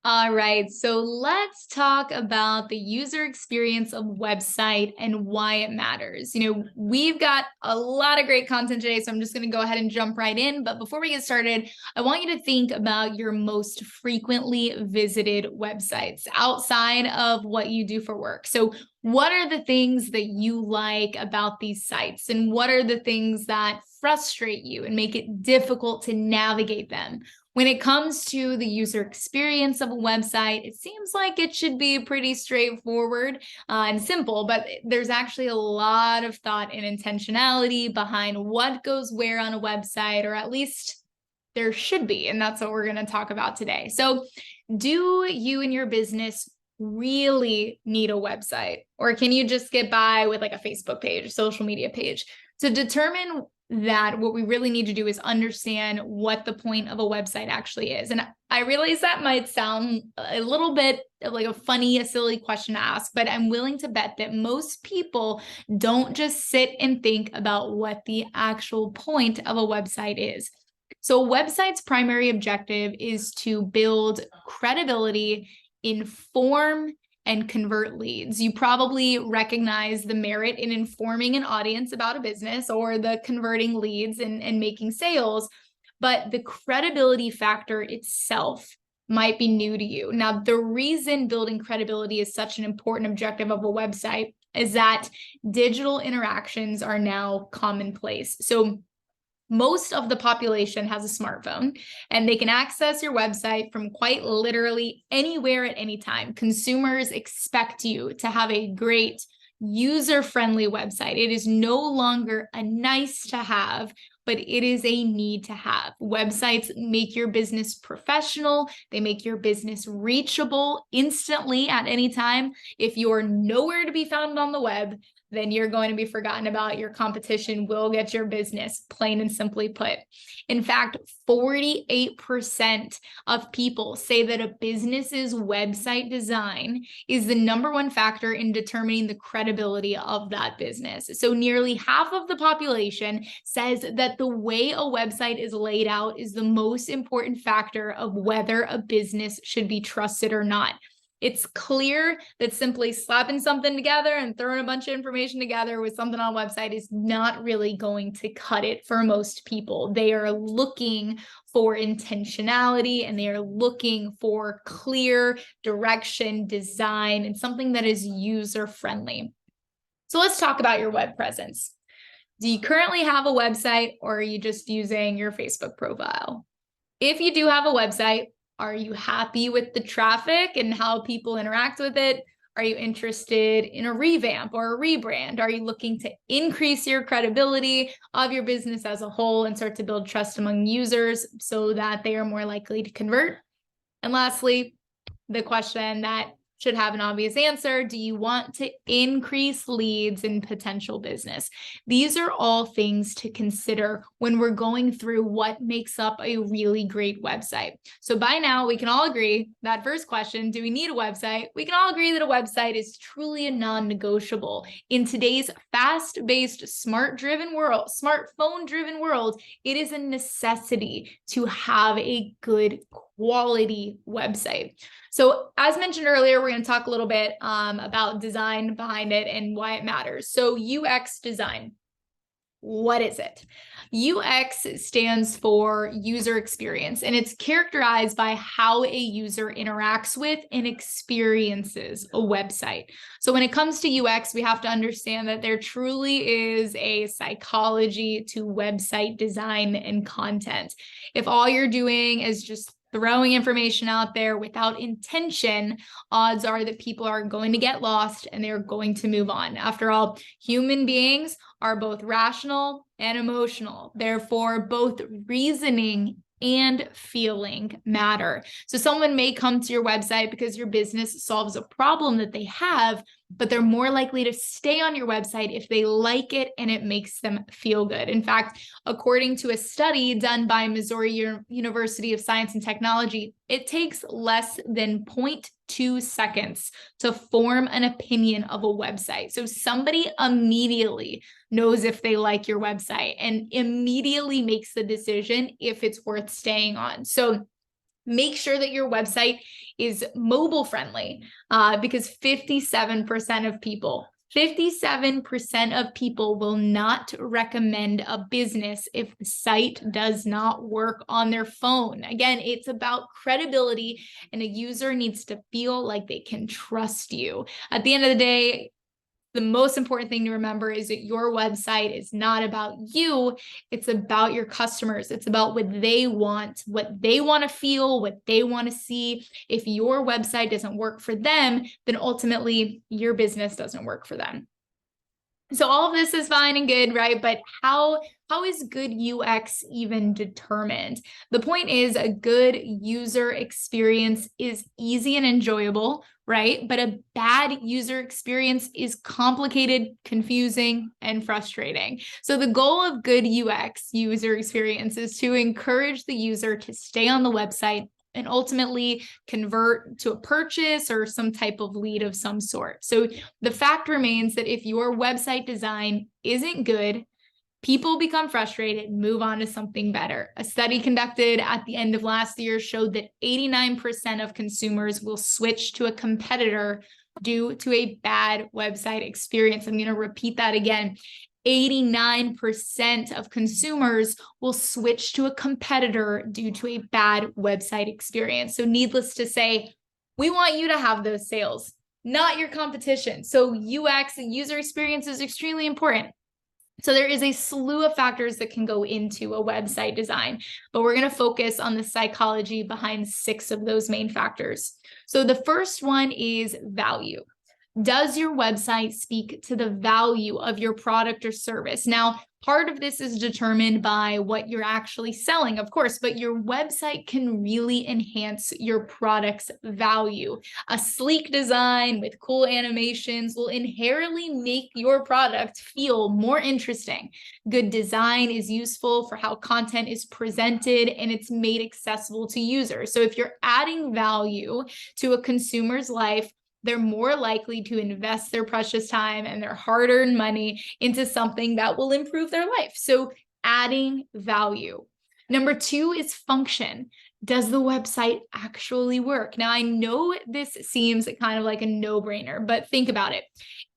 All right, so let's talk about the user experience of website and why it matters. We've got a lot of great content today, so I'm just going to go ahead and jump right in. But before we get started, I want you to think about your most frequently visited websites outside of what you do for work. So what are the things that you like about these sites, and what are the things that frustrate you and make it difficult to navigate them? When it comes to the user experience of a website, it seems like it should be pretty straightforward and simple, but there's actually a lot of thought and intentionality behind what goes where on a website, or at least there should be. And that's what we're going to talk about today. So, do you and your business really need a website, or can you just get by with like a Facebook page, a social media page? To determine that, what we really need to do is understand what the point of a website actually is. And I realize that might sound a little bit like a silly question to ask, but I'm willing to bet that most people don't just sit and think about what the actual point of a website is. So a website's primary objective is to build credibility, inform, and convert leads. You probably recognize the merit in informing an audience about a business, or the converting leads and making sales, but the credibility factor itself might be new to you. Now, the reason building credibility is such an important objective of a website is that digital interactions are now commonplace. So most of the population has a smartphone, and they can access your website from quite literally anywhere at any time. Consumers expect you to have a great, user-friendly website. It is no longer a nice to have, but it is a need to have. Websites make your business professional. They make your business reachable instantly at any time. If you're nowhere to be found on the web, then you're going to be forgotten about. Your competition will get your business, plain and simply put. In fact, 48% of people say that a business's website design is the number one factor in determining the credibility of that business. So nearly half of the population says that the way a website is laid out is the most important factor of whether a business should be trusted or not. It's clear that simply slapping something together and throwing a bunch of information together with something on a website is not really going to cut it for most people. They are looking for intentionality, and they are looking for clear direction, design, and something that is user-friendly. So let's talk about your web presence. Do you currently have a website, or are you just using your Facebook profile? If you do have a website, are you happy with the traffic and how people interact with it? Are you interested in a revamp or a rebrand? Are you looking to increase your credibility of your business as a whole and start to build trust among users so that they are more likely to convert? And lastly, the question that should have an obvious answer: do you want to increase leads in potential business? These are all things to consider when we're going through what makes up a really great website. So by now, we can all agree that first question, do we need a website? We can all agree that a website is truly a non-negotiable. In today's fast-paced, smartphone-driven world, it is a necessity to have a good quality website. So as mentioned earlier, we're going to talk a little bit about design behind it and why it matters. So UX design, what is it? UX stands for user experience, and it's characterized by how a user interacts with and experiences a website. So when it comes to UX, we have to understand that there truly is a psychology to website design and content. If all you're doing is just throwing information out there without intention, odds are that people are going to get lost and they're going to move on. After all, human beings are both rational and emotional. Therefore, both reasoning and feeling matter. So someone may come to your website because your business solves a problem that they have, but they're more likely to stay on your website if they like it and it makes them feel good. In fact, according to a study done by Missouri University of Science and Technology, it takes less than 0.2 seconds to form an opinion of a website. So somebody immediately knows if they like your website and immediately makes the decision if it's worth staying on. So Make sure that your website is mobile friendly, because 57% of people will not recommend a business if the site does not work on their phone. Again, it's about credibility, and a user needs to feel like they can trust you. At the end of the day, the most important thing to remember is that your website is not about you. It's about your customers. It's about what they want to feel, what they want to see. If your website doesn't work for them, then ultimately your business doesn't work for them. So all of this is fine and good, right? But how is good UX even determined? The point is, a good user experience is easy and enjoyable, right? But a bad user experience is complicated, confusing, and frustrating. So the goal of good UX, user experience, is to encourage the user to stay on the website and ultimately convert to a purchase or some type of lead of some sort. So the fact remains that if your website design isn't good, people become frustrated and move on to something better. A study conducted at the end of last year showed that 89% of consumers will switch to a competitor due to a bad website experience. I'm going to repeat that again. 89% of consumers will switch to a competitor due to a bad website experience. So needless to say, we want you to have those sales, not your competition. So UX and user experience is extremely important. So there is a slew of factors that can go into a website design, but we're going to focus on the psychology behind 6 of those main factors. So the first one is value. Does your website speak to the value of your product or service? Now, part of this is determined by what you're actually selling, of course, but your website can really enhance your product's value. A sleek design with cool animations will inherently make your product feel more interesting. Good design is useful for how content is presented and it's made accessible to users. So if you're adding value to a consumer's life, they're more likely to invest their precious time and their hard-earned money into something that will improve their life. So adding value. Number 2 is function. Does the website actually work? Now, I know this seems kind of like a no-brainer, but think about it.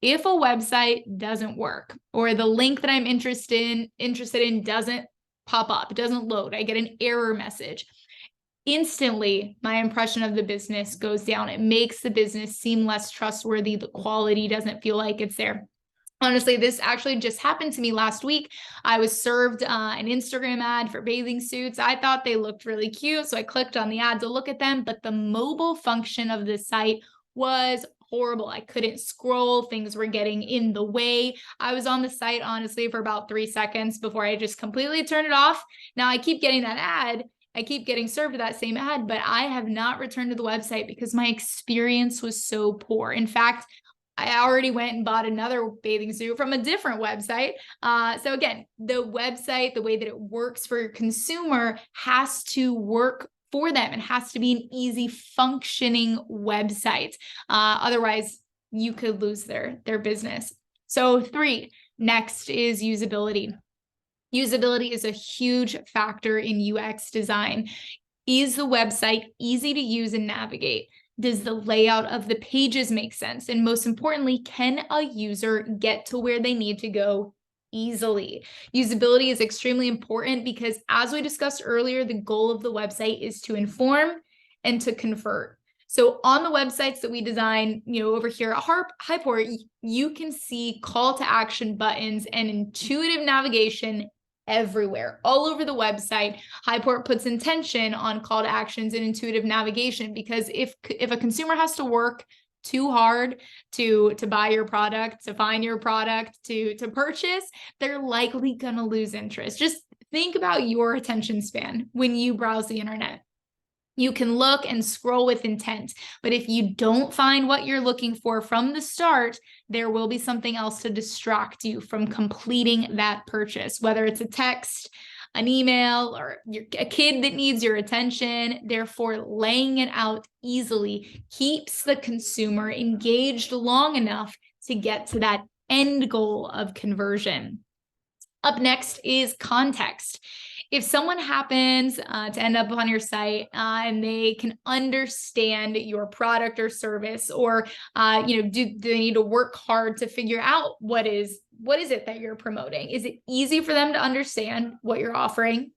If a website doesn't work, or the link that I'm interested in doesn't pop up, it doesn't load, I get an error message, instantly, my impression of the business goes down. It makes the business seem less trustworthy. The quality doesn't feel like it's there. Honestly, this actually just happened to me last week. I was served an Instagram ad for bathing suits. I thought they looked really cute, so I clicked on the ad to look at them, but the mobile function of the site was horrible. I couldn't scroll. Things were getting in the way. I was on the site, honestly, for about 3 seconds before I just completely turned it off. Now I keep getting that ad. I keep getting served that same ad, but I have not returned to the website because my experience was so poor. In fact, I already went and bought another bathing suit from a different website. So again, the website, the way that it works for your consumer has to work for them. It has to be an easy functioning website. Otherwise, you could lose their business. So 3, next is usability. Usability is a huge factor in UX design. Is the website easy to use and navigate? Does the layout of the pages make sense? And most importantly, can a user get to where they need to go easily? Usability is extremely important because, as we discussed earlier, the goal of the website is to inform and to convert. So on the websites that we design, over here at Highport, you can see call to action buttons and intuitive navigation everywhere, all over the website. Highport puts intention on call to actions and intuitive navigation, because if a consumer has to work too hard to buy your product, to find your product, to purchase, they're likely going to lose interest. Just think about your attention span when you browse the internet. You can look and scroll with intent, but if you don't find what you're looking for from the start, there will be something else to distract you from completing that purchase, whether it's a text, an email, or a kid that needs your attention. Therefore, laying it out easily keeps the consumer engaged long enough to get to that end goal of conversion. Up next is context. if someone happens to end up on your site and they can understand your product or service, or do they need to work hard to figure out what is it that you're promoting? Is it easy for them to understand what you're offering,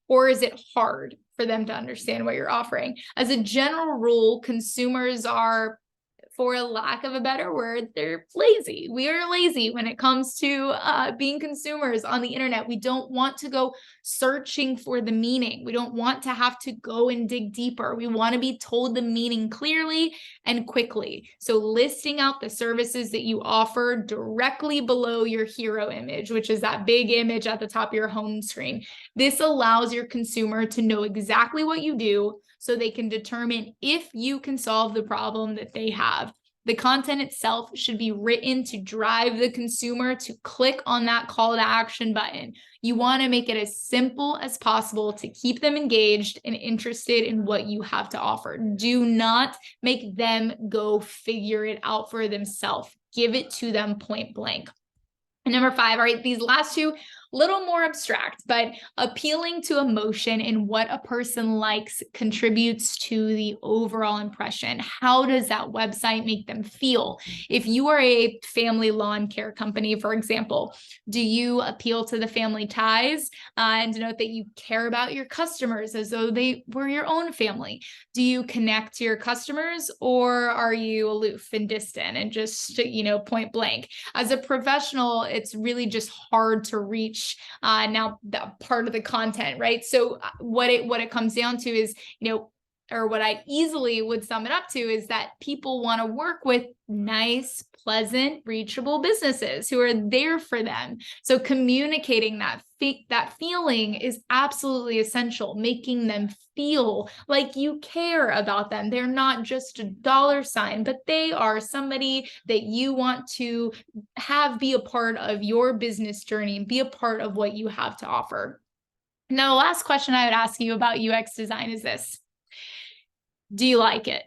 or is it hard for them to understand what you're offering? As a general rule, consumers are, for a lack of a better word, they're lazy. We are lazy when it comes to being consumers on the internet. We don't want to go searching for the meaning. We don't want to have to go and dig deeper. We want to be told the meaning clearly and quickly. So listing out the services that you offer directly below your hero image, which is that big image at the top of your home screen. This allows your consumer to know exactly what you do, so they can determine if you can solve the problem that they have. The content itself should be written to drive the consumer to click on that call to action button. You want to make it as simple as possible to keep them engaged and interested in what you have to offer. Do not make them go figure it out for themselves. Give it to them point blank. And number 5, all right, these last two, little more abstract, but appealing to emotion and what a person likes contributes to the overall impression. How does that website make them feel? If you are a family lawn care company, for example, do you appeal to the family ties and denote that you care about your customers as though they were your own family? Do you connect to your customers, or are you aloof and distant and just, point blank? As a professional, it's really just hard to reach now that part of the content, right? So what it comes down to is, or what I easily would sum it up to is that people want to work with nice, pleasant, reachable businesses who are there for them. So communicating that feeling is absolutely essential, making them feel like you care about them. They're not just a dollar sign, but they are somebody that you want to have be a part of your business journey and be a part of what you have to offer. Now, the last question I would ask you about UX design is this: do you like it?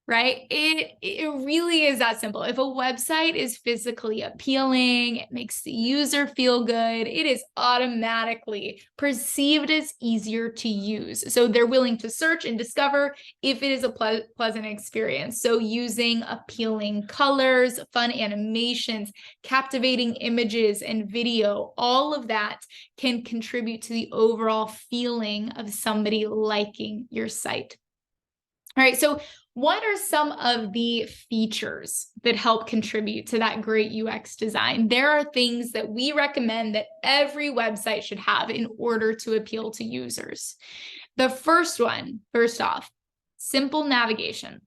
Right? It really is that simple. If a website is physically appealing, it makes the user feel good, it is automatically perceived as easier to use. So they're willing to search and discover if it is a pleasant experience. So using appealing colors, fun animations, captivating images, and video, all of that can contribute to the overall feeling of somebody liking your site. All right, so what are some of the features that help contribute to that great UX design? There are things that we recommend that every website should have in order to appeal to users. The first one, first off, simple navigation.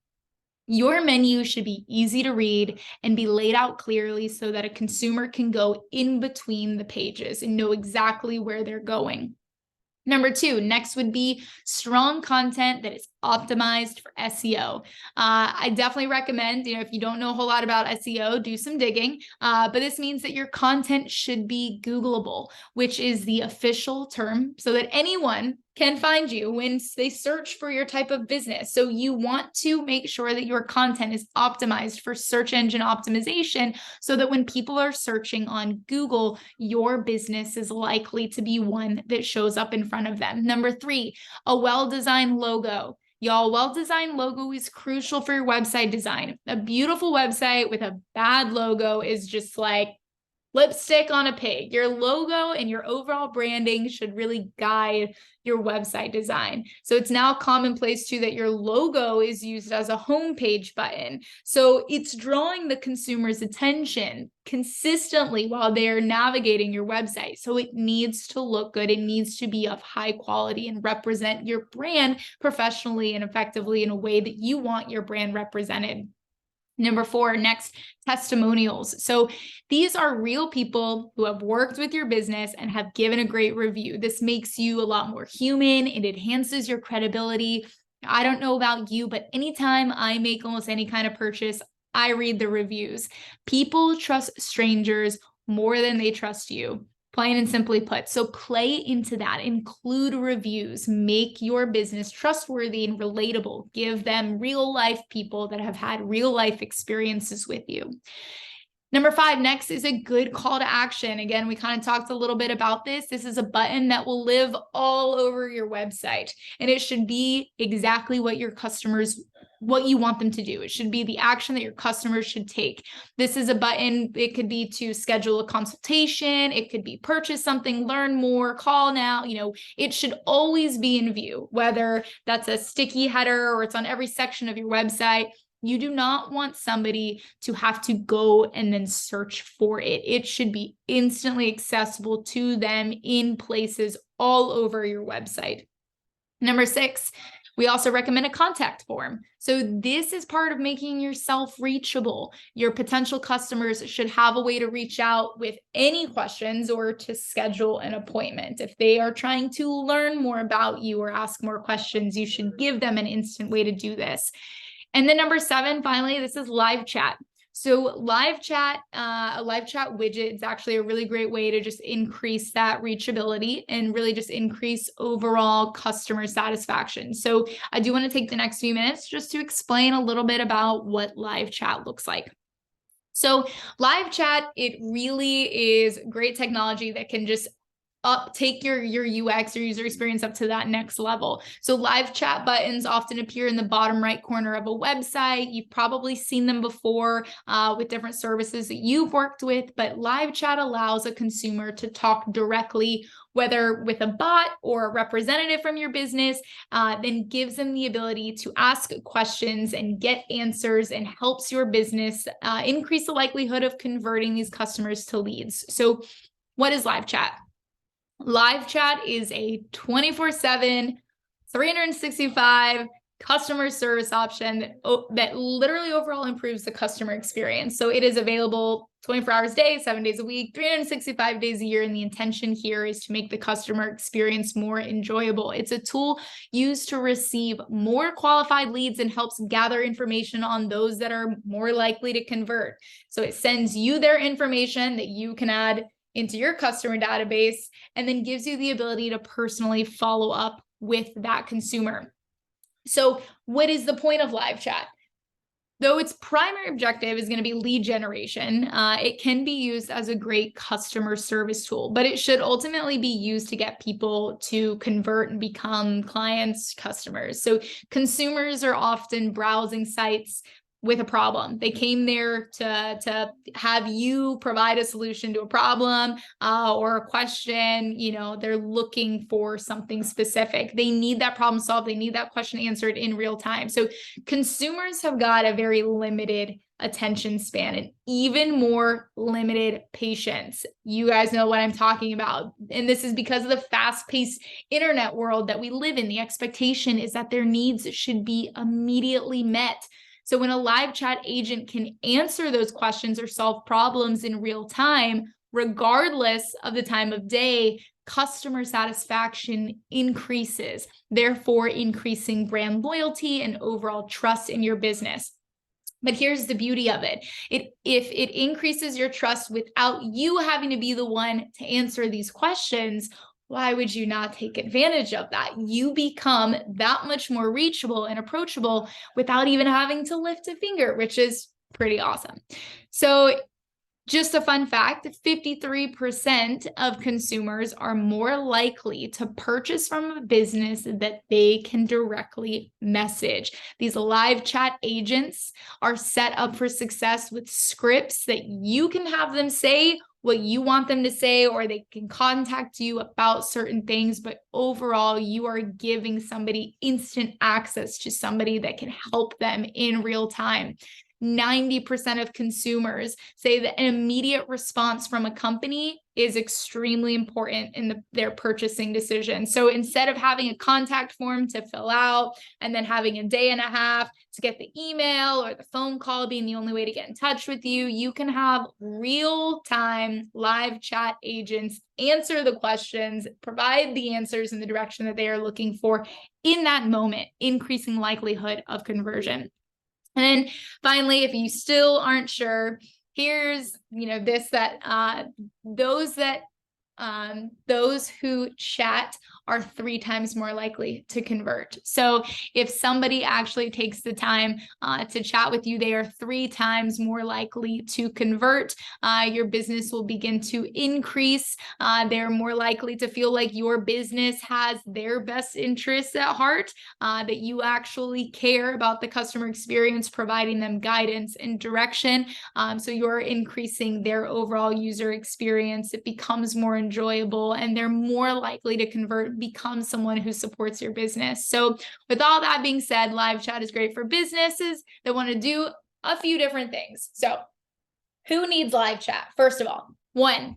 Your menu should be easy to read and be laid out clearly so that a consumer can go in between the pages and know exactly where they're going. Number 2, next would be strong content that is optimized for SEO. I definitely recommend, if you don't know a whole lot about SEO, do some digging. But this means that your content should be Googleable, which is the official term, so that anyone can find you when they search for your type of business. So you want to make sure that your content is optimized for search engine optimization, so that when people are searching on Google, your business is likely to be one that shows up in front of them. Number 3, a well-designed logo. Y'all, well-designed logo is crucial for your website design. A beautiful website with a bad logo is just like lipstick on a pig. Your logo and your overall branding should really guide your website design. So it's now commonplace too that your logo is used as a homepage button. So it's drawing the consumer's attention consistently while they're navigating your website. So it needs to look good. It needs to be of high quality and represent your brand professionally and effectively in a way that you want your brand represented. Number 4, next, testimonials. So these are real people who have worked with your business and have given a great review. This makes you a lot more human. It enhances your credibility. I don't know about you, but anytime I make almost any kind of purchase, I read the reviews. People trust strangers more than they trust you. Plain and simply put. So play into that, include reviews, make your business trustworthy and relatable, give them real life people that have had real life experiences with you. Number 5, next is a good call to action. Again, we kind of talked a little bit about this. This is a button that will live all over your website, and it should be exactly what you want them to do. It should be the action that your customers should take. This is a button. It could be to schedule a consultation. It could be purchase something, learn more, call now. It should always be in view, whether that's a sticky header or it's on every section of your website. You do not want somebody to have to go and then search for it. It should be instantly accessible to them in places all over your website. Number 6, we also recommend a contact form. So this is part of making yourself reachable. Your potential customers should have a way to reach out with any questions or to schedule an appointment. If they are trying to learn more about you or ask more questions, you should give them an instant way to do this. And then number 7, finally, this is live chat. So live chat, a live chat widget is actually a really great way to just increase that reachability and really just increase overall customer satisfaction. So I do want to take the next few minutes just to explain a little bit about what live chat looks like. So live chat, it really is great technology that can just take your UX or user experience up to that next level. So live chat buttons often appear in the bottom right corner of a website. You've probably seen them before with different services that you've worked with, but live chat allows a consumer to talk directly, whether with a bot or a representative from your business, then gives them the ability to ask questions and get answers and helps your business increase the likelihood of converting these customers to leads. So what is live chat? Live chat is a 24/7, 365 customer service option that literally overall improves the customer experience. So it is available 24 hours a day, 7 days a week, 365 days a year. And the intention here is to make the customer experience more enjoyable. It's a tool used to receive more qualified leads and helps gather information on those that are more likely to convert. So it sends you their information that you can add into your customer database, and then gives you the ability to personally follow up with that consumer. So what is the point of live chat? Though its primary objective is going to be lead generation, it can be used as a great customer service tool, but it should ultimately be used to get people to convert and become clients, customers. So consumers are often browsing sites with a problem. They came there to have you provide a solution to a problem or a question. They're looking for something specific. They need that problem solved. They need that question answered in real time. So consumers have got a very limited attention span and even more limited patience. You guys know what I'm talking about. And this is because of the fast-paced internet world that we live in. The expectation is that their needs should be immediately met. So when a live chat agent can answer those questions or solve problems in real time, regardless of the time of day, customer satisfaction increases, therefore increasing brand loyalty and overall trust in your business. But here's the beauty of it. If it increases your trust without you having to be the one to answer these questions, why would you not take advantage of that? You become that much more reachable and approachable without even having to lift a finger, which is pretty awesome. So just a fun fact, 53% of consumers are more likely to purchase from a business that they can directly message. These live chat agents are set up for success with scripts that you can have them say what you want them to say, or they can contact you about certain things. But overall, you are giving somebody instant access to somebody that can help them in real time. 90% of consumers say that an immediate response from a company is extremely important in their purchasing decision. So instead of having a contact form to fill out and then having a day and a half to get the email or the phone call being the only way to get in touch with you, you can have real-time live chat agents answer the questions, provide the answers in the direction that they are looking for in that moment, increasing likelihood of conversion. And then finally, if you still aren't sure, here's, those who chat are 3 times more likely to convert. So if somebody actually takes the time to chat with you, they are 3 times more likely to convert. Your business will begin to increase. They're more likely to feel like your business has their best interests at heart, that you actually care about the customer experience, providing them guidance and direction. So you're increasing their overall user experience. It becomes more enjoyable, and they're more likely to convert, become someone who supports your business. So with all that being said, live chat is great for businesses that want to do a few different things. So who needs live chat? First of all, one,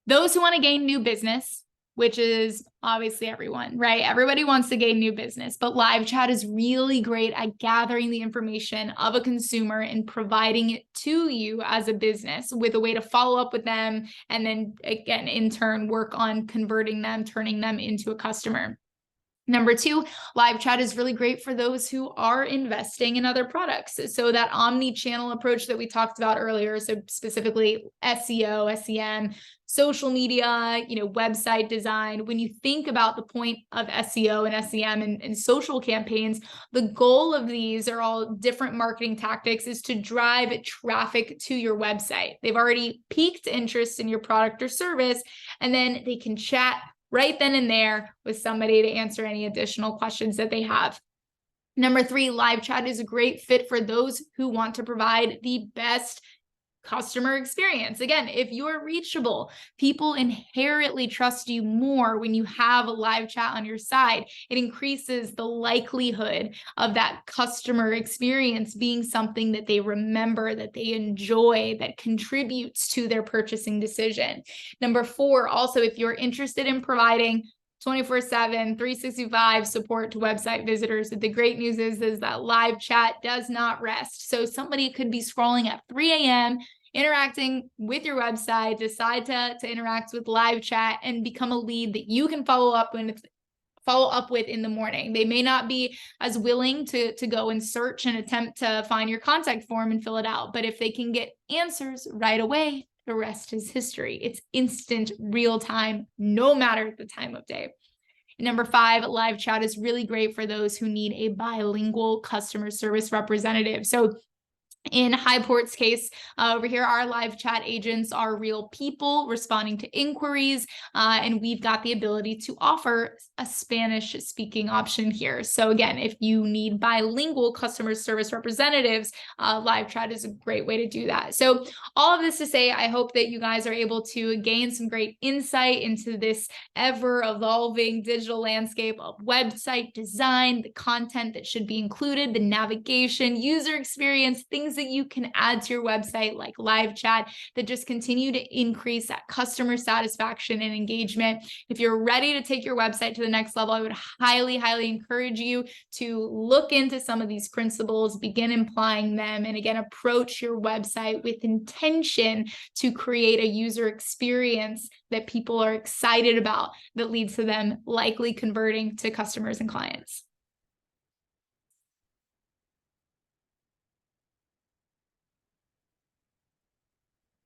those who want to gain new business, which is obviously everyone, right? Everybody wants to gain new business, but live chat is really great at gathering the information of a consumer and providing it to you as a business with a way to follow up with them. And then again, in turn, work on converting them, turning them into a customer. Number 2, live chat is really great for those who are investing in other products. So that omni-channel approach that we talked about earlier, so specifically SEO, SEM, social media, website design. When you think about the point of SEO and SEM and social campaigns, the goal of these are all different marketing tactics is to drive traffic to your website. They've already piqued interest in your product or service, and then they can chat right then and there with somebody to answer any additional questions that they have. Number 3, live chat is a great fit for those who want to provide the best customer experience. Again, if you're reachable, people inherently trust you more when you have a live chat on your side. It increases the likelihood of that customer experience being something that they remember, that they enjoy, that contributes to their purchasing decision. Number 4, also, if you're interested in providing 24/7, 365 support to website visitors. The great news is that live chat does not rest. So somebody could be scrolling at 3 a.m., interacting with your website, decide to interact with live chat and become a lead that you can follow up with in the morning. They may not be as willing to go and search and attempt to find your contact form and fill it out. But if they can get answers right away, the rest is history. It's instant, real time, no matter the time of day. Number 5, live chat is really great for those who need a bilingual customer service representative. So in Highport's case, over here, our live chat agents are real people responding to inquiries, and we've got the ability to offer a Spanish-speaking option here. So again, if you need bilingual customer service representatives, live chat is a great way to do that. So all of this to say, I hope that you guys are able to gain some great insight into this ever-evolving digital landscape of website design, the content that should be included, the navigation, user experience, things that you can add to your website like live chat that just continue to increase that customer satisfaction and engagement. If you're ready to take your website to the next level, I would highly, highly encourage you to look into some of these principles, begin applying them, and again, approach your website with intention to create a user experience that people are excited about that leads to them likely converting to customers and clients.